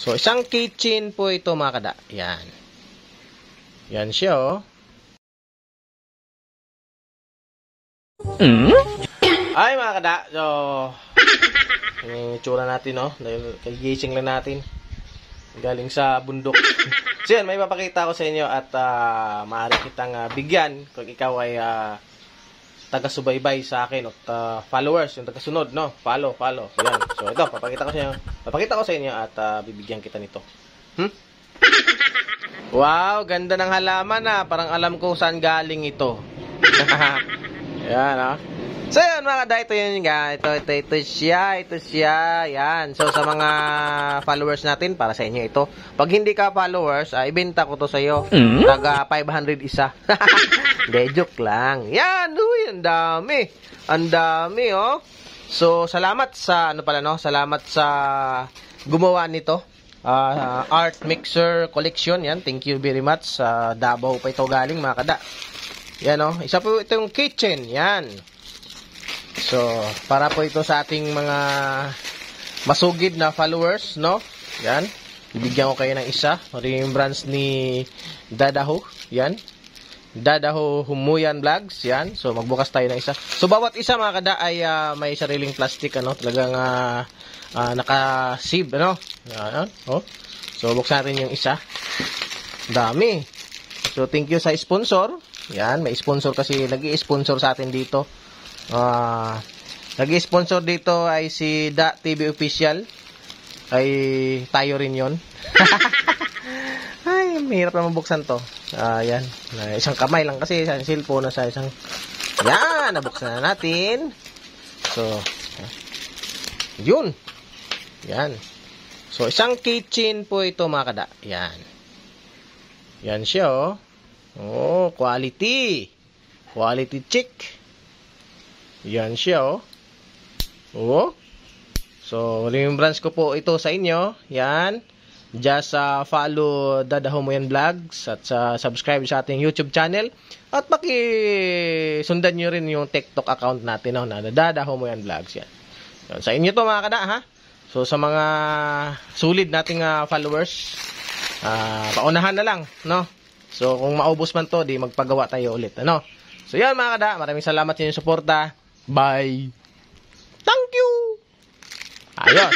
So, isang kitchen po ito mga kada. Yan. Yan siya, oh. Ay, mga kada. So, yung itsura natin, no? Dahil kagising lang natin. Galing sa bundok. So, yan. May papakita ko sa inyo at maaari kitang bigyan kung ikaw ay taga-subaybay sa akin at followers, yung taga-sunod, no? Follow. So, yan. So, ito, papakita ko sa inyo at bibigyan kita nito. Wow, ganda ng halaman, Parang alam ko saan galing ito. Yan, So, yan, mga kada, ito yun, ito siya. Yan. So, sa mga followers natin, para sa inyo ito. Pag hindi ka followers, ibenta ko to sa iyo. Taga 500 isa. De, joke lang. Yan, uy, ang dami. Ang dami, oh. So, salamat sa, salamat sa gumawa nito. Art Mixer Collection, yan. Thank you very much. Davao pa ito galing, mga kada. Yan, oh. Isa po itong kitchen, yan. So, para po ito sa ating mga masugid na followers, no? Yan. Bibigyan ko kayo ng isa. Yung brands ni Dadaho. Yan. Dadaho Humuyan Vlogs. Yan. So, magbukas tayo ng isa. So, bawat isa mga kada ay may sariling plastic, Talagang naka-sieve, Yan. Oh. So, buksan natin yung isa. Dami. So, thank you sa sponsor. Yan. May sponsor kasi nag-i-sponsor sa atin dito. Nag-sponsor dito ay si Da TV Official. Ay tayo rin yon. Ay, mahirap na mabuksan to. Yan. Isang kamay lang kasi sa cellphone na sa isang. Yan, nabuksan na natin. So, yun. Yan. So, isang kitchen po ito mga kada. Yan. Yan siya, oh. Oh, quality. Quality check. Yan siya, oh. Oo. So, yung branch ko po ito sa inyo. Yan. Just follow Dadaho Humuyan Vlogs at subscribe sa ating YouTube channel. At sundan nyo rin yung TikTok account natin, na Dadaho Humuyan Vlogs. Yan. Sa inyo to mga kada, So, sa mga solid nating followers, paunahan na lang, no? So, kung maubos man to, di magpagawa tayo ulit, So, yan mga kada. Maraming salamat sa inyong suporta. Bye. Thank you. Ayos.